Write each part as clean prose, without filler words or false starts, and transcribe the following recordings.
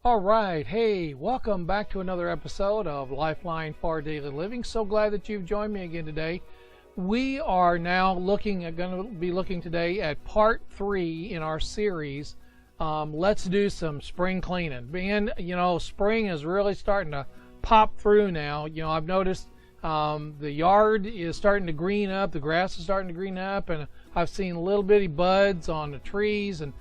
All right, hey, welcome back to another episode of Lifeline for Daily Living. So glad that you've joined me again today. We are now going to be looking today at part 3 in our series. Let's do some spring cleaning. Man, spring is really starting to pop through now. I've noticed the yard is starting to green up, the grass is starting to green up, and I've seen little bitty buds on the trees, and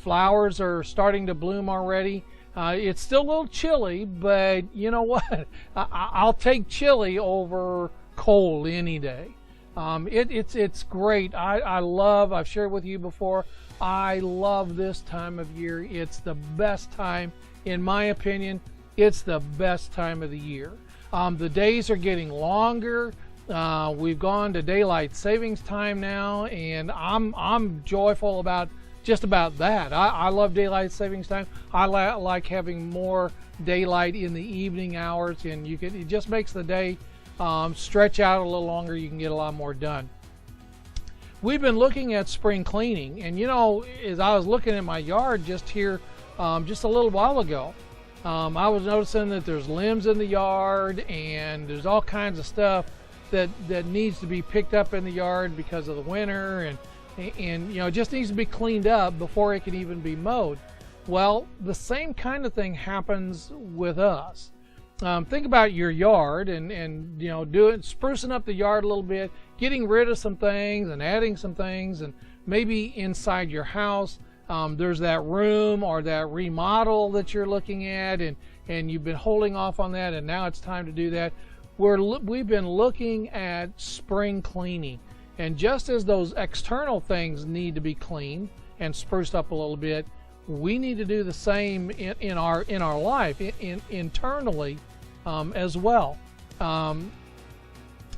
flowers are starting to bloom already. It's still a little chilly, but you know what? I'll take chilly over cold any day. It's great. I've shared with you before, I love this time of year. It's the best time, in my opinion, it's the best time of the year. The days are getting longer. We've gone to daylight savings time now, and I'm joyful about just about that. I love daylight savings time. I like having more daylight in the evening hours, and it just makes the day stretch out a little longer. You can get a lot more done. We've been looking at spring cleaning, and as I was looking at my yard just here just a little while ago, I was noticing that there's limbs in the yard, and there's all kinds of stuff that needs to be picked up in the yard because of the winter, and it just needs to be cleaned up before it can even be mowed. Well, the same kind of thing happens with us. Think about your yard and sprucing up the yard a little bit, getting rid of some things and adding some things, and maybe inside your house there's that room or that remodel that you're looking at, and you've been holding off on that, and now it's time to do that. We've been looking at spring cleaning. And just as those external things need to be cleaned and spruced up a little bit, we need to do the same in our life, internally as well. During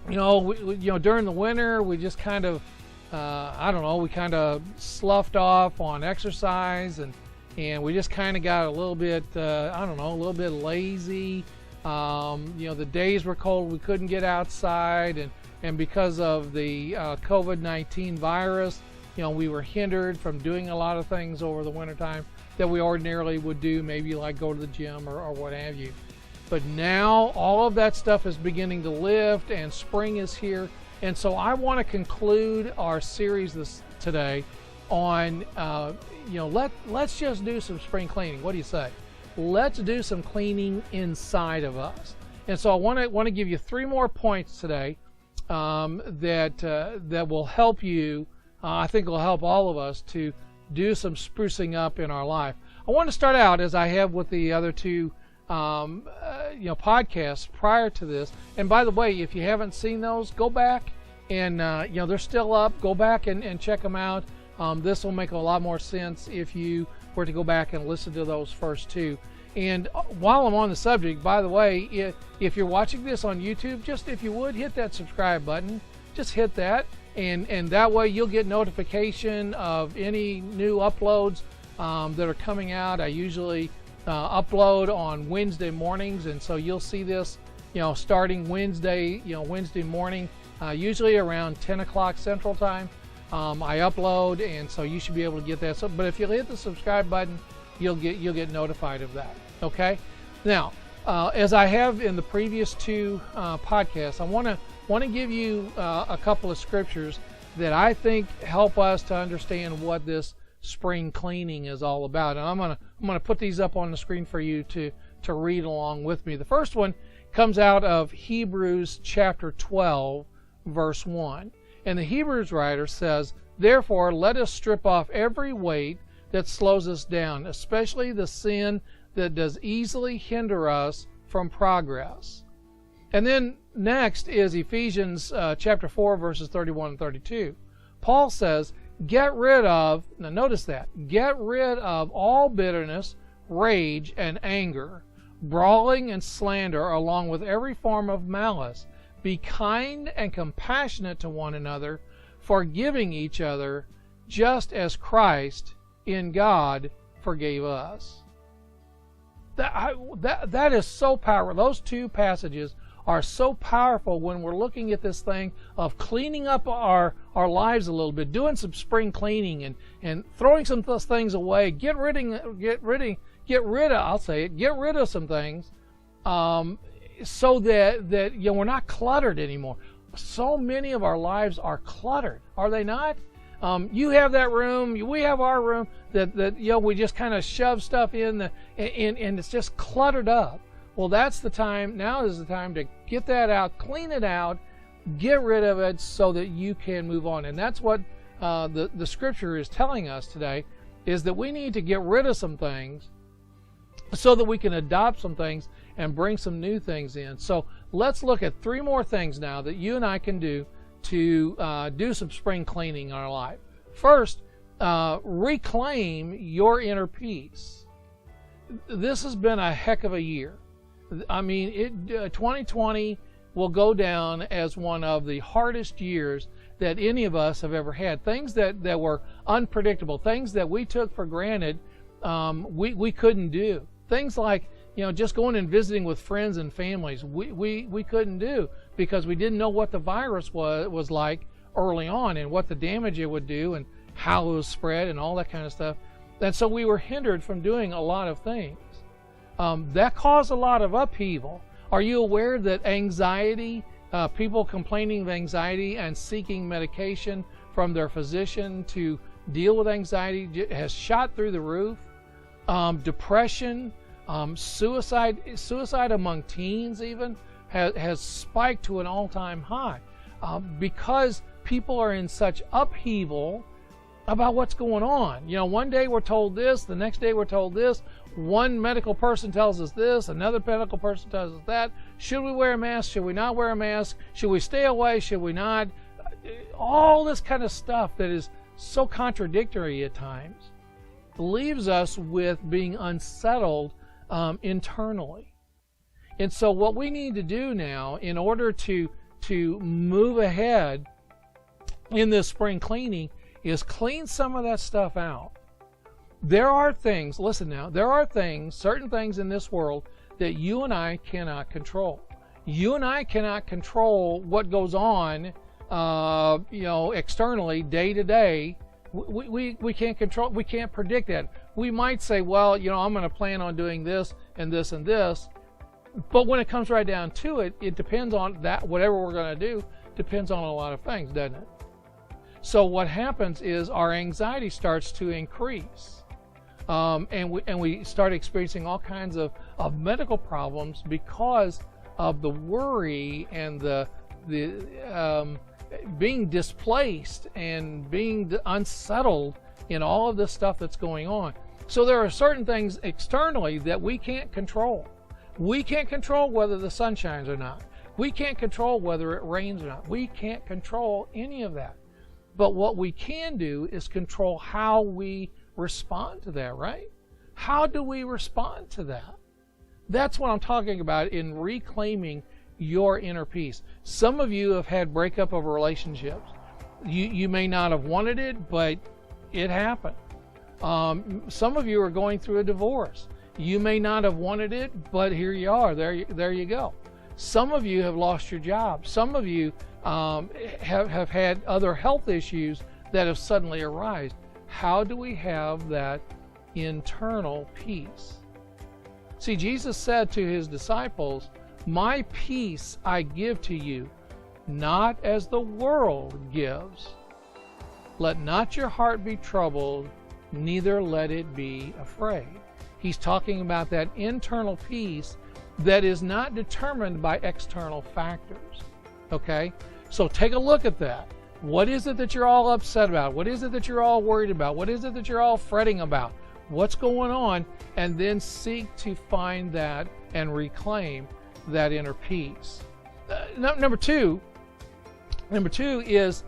the winter, we just kind of, we kind of sloughed off on exercise, and we just kind of got a little bit, a little bit lazy. The days were cold, we couldn't get outside, and because of the COVID-19 virus, we were hindered from doing a lot of things over the wintertime that we ordinarily would do, maybe like go to the gym or what have you. But now all of that stuff is beginning to lift, and spring is here. And so I want to conclude our series today on, let's just do some spring cleaning. What do you say? Let's do some cleaning inside of us. And so I want to give you 3 more points today that will help you. I think will help all of us to do some sprucing up in our life. I want to start out, as I have with the other 2 podcasts prior to this. And by the way, if you haven't seen those, go back and they're still up. Go back and check them out. This will make a lot more sense if you were to go back and listen to those first 2. And while I'm on the subject, by the way, if you're watching this on YouTube, just if you would, hit that subscribe button. Just hit that, and that way you'll get notification of any new uploads that are coming out. I usually upload on Wednesday mornings, and so you'll see this, starting Wednesday morning, usually around 10 o'clock Central Time. I upload, and so you should be able to get that. So, but if you hit the subscribe button, you'll get notified of that. Okay. Now, as I have in the previous 2 podcasts, I want to give you a couple of scriptures that I think help us to understand what this spring cleaning is all about. And I'm gonna put these up on the screen for you to read along with me. The first one comes out of Hebrews chapter 12, verse 1. And the Hebrews writer says, "Therefore, let us strip off every weight that slows us down, especially the sin that does easily hinder us from progress." And then next is Ephesians chapter 4, verses 31 and 32. Paul says, get rid of all bitterness, rage, and anger, brawling and slander, along with every form of malice. Be kind and compassionate to one another, forgiving each other, just as Christ in God forgave us. That is so powerful. Those 2 passages are so powerful when we're looking at this thing of cleaning up our lives a little bit, doing some spring cleaning and throwing some things away, getting get rid of, I'll say it, get rid of some things so that we're not cluttered anymore. So many of our lives are cluttered, are they not? You have that room, we have our room that we just kind of shove stuff in and it's just cluttered up. Well, that's the time. Now is the time to get that out, clean it out, get rid of it so that you can move on. And that's what the scripture is telling us today, is that we need to get rid of some things so that we can adopt some things and bring some new things in. So let's look at 3 more things now that you and I can do to do some spring cleaning in our life. First, reclaim your inner peace. This has been a heck of a year. I mean, 2020 will go down as one of the hardest years that any of us have ever had. Things that were unpredictable, things that we took for granted, we couldn't do. Things like, just going and visiting with friends and families, we couldn't do because we didn't know what the virus was like early on and what the damage it would do and how it was spread and all that kind of stuff. And so we were hindered from doing a lot of things. That caused a lot of upheaval. Are you aware that anxiety, people complaining of anxiety and seeking medication from their physician to deal with anxiety has shot through the roof? Depression, suicide among teens even has spiked to an all-time high because people are in such upheaval about what's going on. One day we're told this, the next day we're told this. One medical person tells us this, another medical person tells us that. Should we wear a mask? Should we not wear a mask? Should we stay away? Should we not? All this kind of stuff that is so contradictory at times leaves us with being unsettled internally. And so what we need to do now in order to move ahead in this spring cleaning is clean some of that stuff out. There are things, listen now, there are things, certain things in this world that you and I cannot control. You and I cannot control what goes on, externally, day to day. We can't control, we can't predict that. We might say, well, I'm going to plan on doing this and this and this. But when it comes right down to it, it depends on that, whatever we're going to do, depends on a lot of things, doesn't it? So what happens is our anxiety starts to increase. And we start experiencing all kinds of medical problems because of the worry and the being displaced and being unsettled in all of this stuff that's going on. So there are certain things externally that we can't control. We can't control whether the sun shines or not. We can't control whether it rains or not. We can't control any of that. But what we can do is control how we respond to that, right? How do we respond to that? That's what I'm talking about in reclaiming your inner peace. Some of you have had breakup of relationships. You may not have wanted it, but it happened. Some of you are going through a divorce. You may not have wanted it, but here you are. There you go. Some of you have lost your job. Some of you have had other health issues that have suddenly arisen. How do we have that internal peace? See, Jesus said to his disciples, "My peace I give to you, not as the world gives. Let not your heart be troubled, neither let it be afraid." He's talking about that internal peace that is not determined by external factors. Okay? So take a look at that. What is it that you're all upset about? What is it that you're all worried about? What is it that you're all fretting about? What's going on? And then seek to find that and reclaim that inner peace. Number two is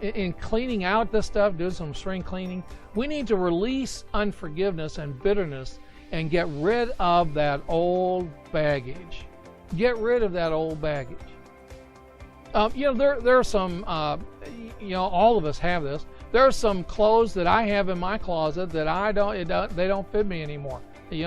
in cleaning out this stuff, doing some spring cleaning, we need to release unforgiveness and bitterness and get rid of that old baggage. Get rid of that old baggage. There are some, all of us have this. There are some clothes that I have in my closet that they don't fit me anymore. The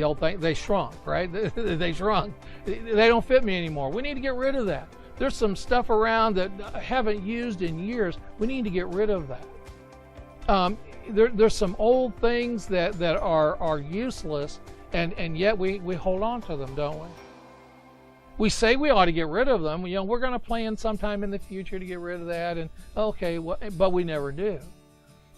old thing, they shrunk, right? They shrunk. They don't fit me anymore. We need to get rid of that. There's some stuff around that I haven't used in years. We need to get rid of that. there's some old things that are useless, and yet we hold on to them, don't we? We say we ought to get rid of them. We're going to plan sometime in the future to get rid of that, and okay, but we never do.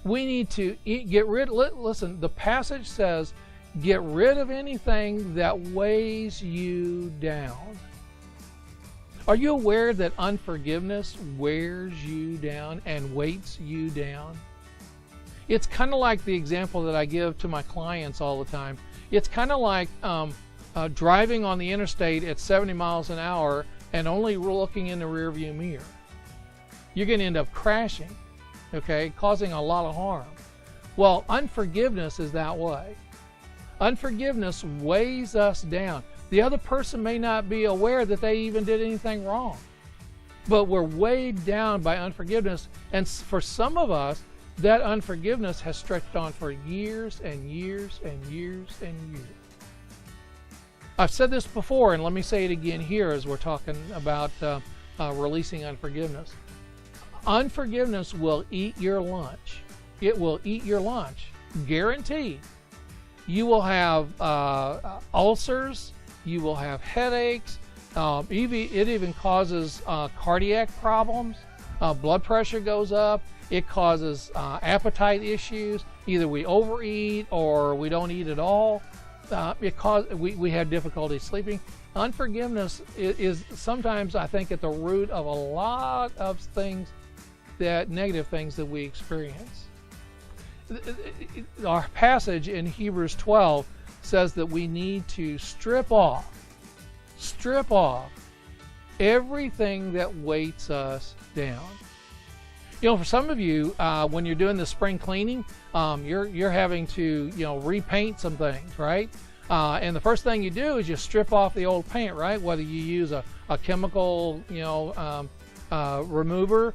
We need to get rid. Listen, the passage says, get rid of anything that weighs you down. Are you aware that unforgiveness wears you down and weights you down? It's kind of like the example that I give to my clients all the time. It's kind of like driving on the interstate at 70 miles an hour and only looking in the rearview mirror. You're going to end up crashing, okay, causing a lot of harm. Well, unforgiveness is that way. Unforgiveness weighs us down. The other person may not be aware that they even did anything wrong, but we're weighed down by unforgiveness. And for some of us, that unforgiveness has stretched on for years and years and years and years. I've said this before, and let me say it again here as we're talking about releasing unforgiveness. Unforgiveness will eat your lunch. It will eat your lunch, guaranteed. You will have ulcers. You will have headaches. It even causes cardiac problems. Blood pressure goes up. It causes appetite issues. Either we overeat or we don't eat at all. We have difficulty sleeping. Unforgiveness is sometimes, I think, at the root of a lot of things, negative things that we experience. Our passage in Hebrews 12 says that we need to strip off everything that weights us down. For some of you, when you're doing the spring cleaning, you're having to, repaint some things, right? And the first thing you do is you strip off the old paint, right? Whether you use a chemical, remover,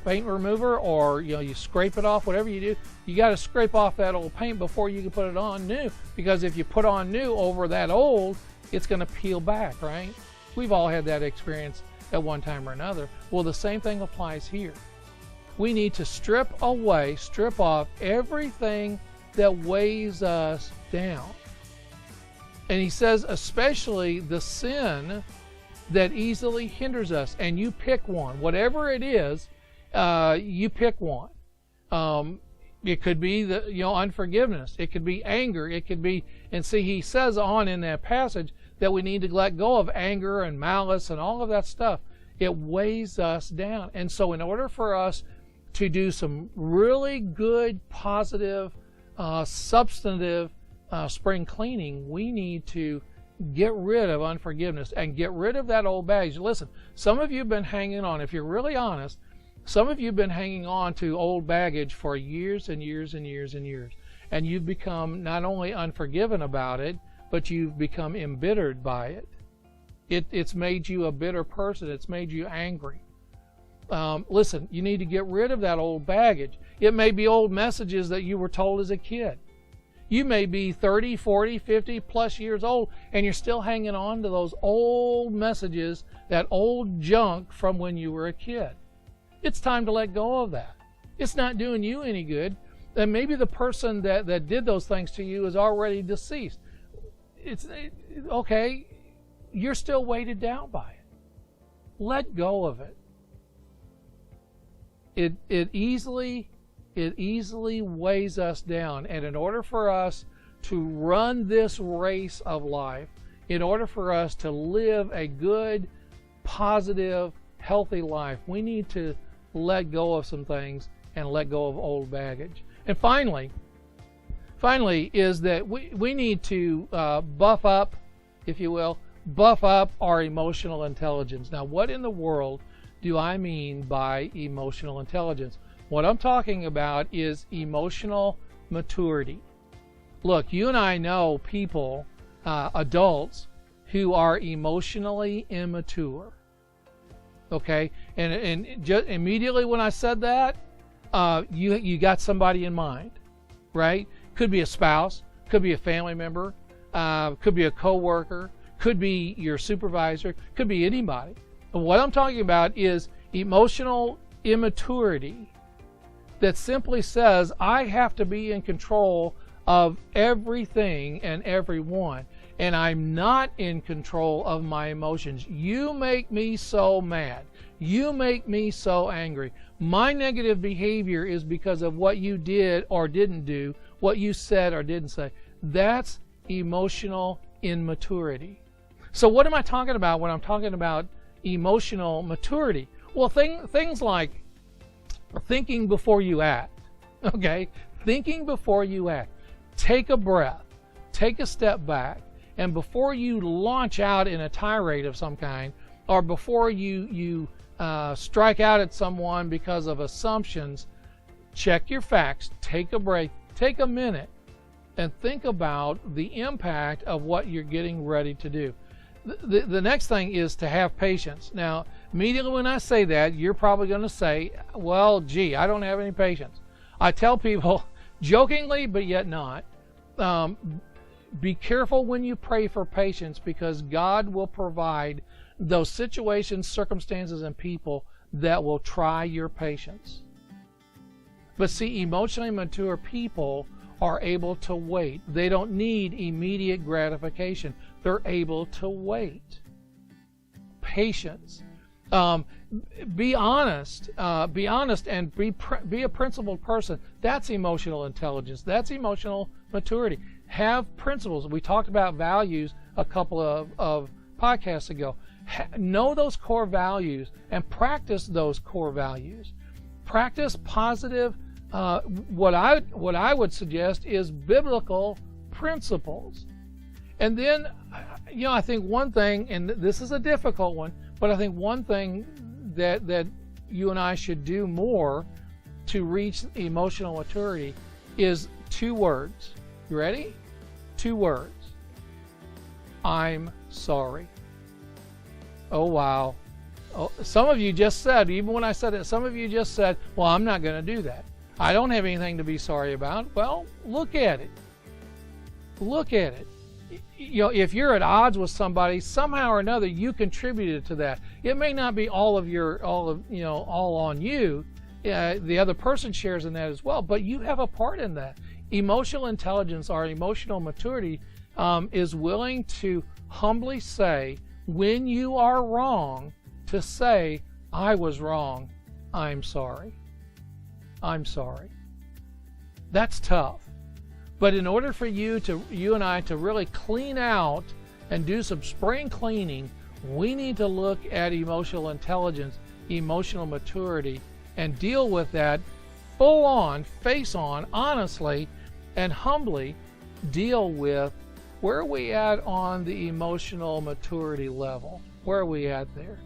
paint remover, or you scrape it off. Whatever you do, you got to scrape off that old paint before you can put it on new. Because if you put on new over that old, it's going to peel back, right? We've all had that experience at one time or another. Well, the same thing applies here. We need to strip off everything that weighs us down. And he says, especially the sin that easily hinders us. And you pick one. Whatever it is, you pick one. It could be unforgiveness. It could be anger. It could be, and see, he says on in that passage that we need to let go of anger and malice and all of that stuff. It weighs us down. And so in order for us to do some really good, positive, substantive spring cleaning, we need to get rid of unforgiveness and get rid of that old baggage. Listen, some of you have been hanging on, if you're really honest, some of you have been hanging on to old baggage for years and years and years and years. And you've become not only unforgiven about it, but you've become embittered by it. It's made you a bitter person. It's made you angry. Listen, you need to get rid of that old baggage. It may be old messages that you were told as a kid. You may be 30, 40, 50 plus years old, and you're still hanging on to those old messages, that old junk from when you were a kid. It's time to let go of that. It's not doing you any good. And maybe the person that did those things to you is already deceased. Okay, you're still weighted down by it. Let go of it. It easily weighs us down. And in order for us to run this race of life, in order for us to live a good, positive, healthy life, we need to let go of some things and let go of old baggage. And finally is that we need to buff up, if you will, our emotional intelligence. Now, what in the world do I mean by emotional intelligence? What I'm talking about is emotional maturity. Look, you and I know people, adults, who are emotionally immature. Okay? And just immediately when I said that, you got somebody in mind, right? Could be a spouse, could be a family member, could be a coworker, could be your supervisor, could be anybody. But what I'm talking about is emotional immaturity that simply says, I have to be in control of everything and everyone, and I'm not in control of my emotions. You make me so mad. You make me so angry. My negative behavior is because of what you did or didn't do, what you said or didn't say. That's emotional immaturity. So what am I talking about when I'm talking about emotional maturity? Well, things like thinking before you act. Okay? Thinking before you act. Take a breath. Take a step back. And before you launch out in a tirade of some kind, or before you strike out at someone because of assumptions, check your facts, take a break, take a minute, and think about the impact of what you're getting ready to do. The next thing is to have patience. Now, immediately when I say that, you're probably going to say, well, gee, I don't have any patience. I tell people, jokingly, but yet not, be careful when you pray for patience, because God will provide those situations, circumstances, and people that will try your patience. But see, emotionally mature people are able to wait. They don't need immediate gratification. They're able to wait. Patience. Be honest. Be honest and be a principled person. That's emotional intelligence. That's emotional maturity. Have principles. We talked about values a couple of podcasts ago. Know those core values and practice those core values. Practice positive. What I would suggest is biblical principles. And then, I think one thing, and this is a difficult one, but I think one thing that you and I should do more to reach emotional maturity is 2 words. You ready? 2 words. I'm sorry. Oh, wow. Oh, some of you just said, even when I said it, some of you just said, well, I'm not going to do that. I don't have anything to be sorry about. Well, look at it. Look at it. If you're at odds with somebody, somehow or another, you contributed to that. It may not be all on you. The other person shares in that as well, but you have a part in that. Emotional intelligence, or emotional maturity, is willing to humbly say, when you are wrong, to say, I was wrong. I'm sorry. I'm sorry. That's tough. But in order for you and I to really clean out and do some spring cleaning, we need to look at emotional intelligence, emotional maturity, and deal with that full on, face on, honestly, and humbly deal with where are we at on the emotional maturity level. Where are we at there?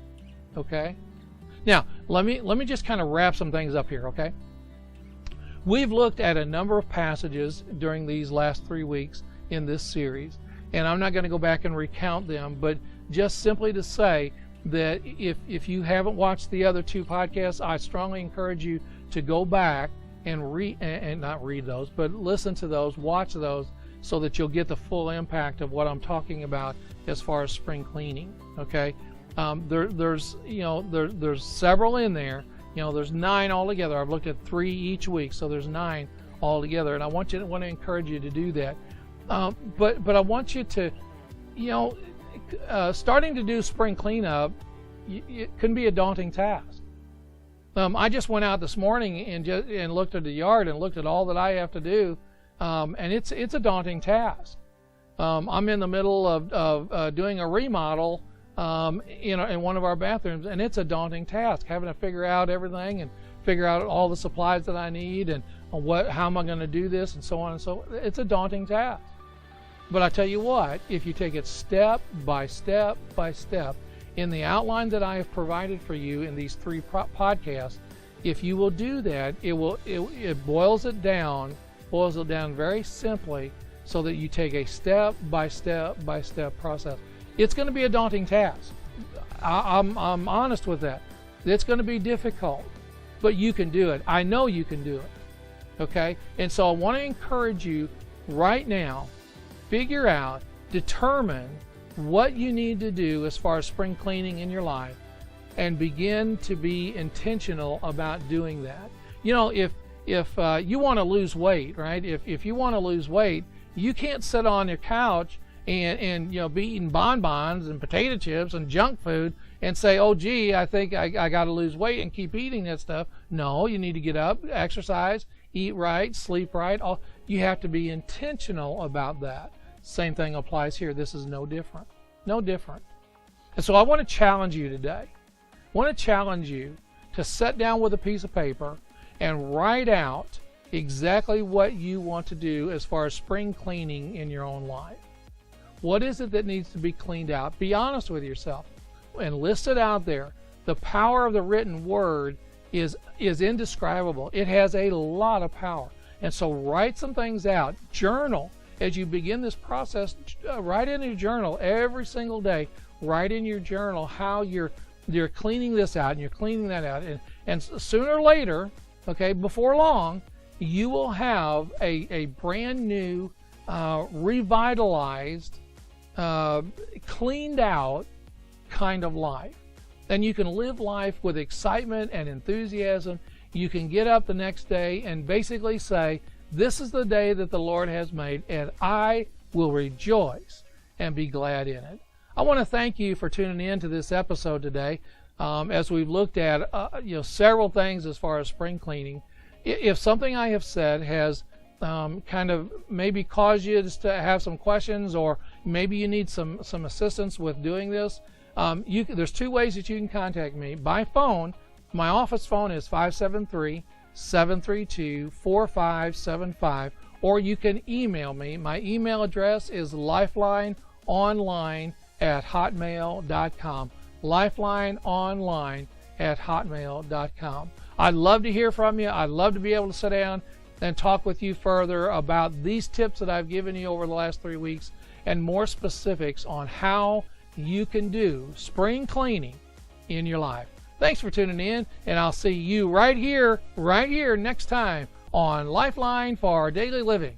Okay? Now, let me just kind of wrap some things up here, okay? We've looked at a number of passages during these last 3 weeks in this series, and I'm not going to go back and recount them, but just simply to say that if you haven't watched the other 2 podcasts, I strongly encourage you to go back and not read those, but listen to those, watch those, so that you'll get the full impact of what I'm talking about as far as spring cleaning. Okay, there's several in there. There's 9 altogether. I've looked at 3 each week, so there's 9 altogether, and I want to encourage you to do that. But I want you to, starting to do spring cleanup, it can be a daunting task. I just went out this morning and looked at the yard and looked at all that I have to do, and it's a daunting task. I'm in the middle of doing a remodel in one of our bathrooms, and it's a daunting task, having to figure out everything and figure out all the supplies that I need and how am I going to do this and so on and so on. It's a daunting task. But I tell you what, if you take it step by step by step in the outline that I have provided for you in these 3 podcasts, if you will do that, it boils it down very simply, so that you take a step by step by step process. It's going to be a daunting task. I'm honest with that. It's going to be difficult, but you can do it. I know you can do it. Okay? And so I want to encourage you right now, figure out, determine what you need to do as far as spring cleaning in your life, and begin to be intentional about doing that. you want to lose weight, right? If you want to lose weight, you can't sit on your couch and be eating bonbons and potato chips and junk food and say, oh gee, I think I got to lose weight, and keep eating that stuff. No, you need to get up, exercise, eat right, sleep right. You have to be intentional about that. Same thing applies here. This is no different. No different. And so I want to challenge you today. I want to challenge you to sit down with a piece of paper and write out exactly what you want to do as far as spring cleaning in your own life. What is it that needs to be cleaned out? Be honest with yourself and list it out there. The power of the written word is indescribable. It has a lot of power. And so write some things out. Journal. As you begin this process, write in your journal every single day. Write in your journal how you're cleaning this out and you're cleaning that out. And sooner or later, okay, before long, you will have a brand new, revitalized, cleaned out kind of life. And you can live life with excitement and enthusiasm. You can get up the next day and basically say, this is the day that the Lord has made, and I will rejoice and be glad in it. I want to thank you for tuning in to this episode today, as we've looked at several things as far as spring cleaning. If something I have said has kind of maybe caused you to have some questions, or maybe you need some assistance with doing this, there's two ways that you can contact me. By phone, my office phone is 573-732-4575, or you can email me. My email address is lifelineonline@hotmail.com. lifelineonline@hotmail.com. I'd love to hear from you. I'd love to be able to sit down and talk with you further about these tips that I've given you over the last 3 weeks, and more specifics on how you can do spring cleaning in your life. Thanks for tuning in, and I'll see you right here next time on Lifeline for Daily Living.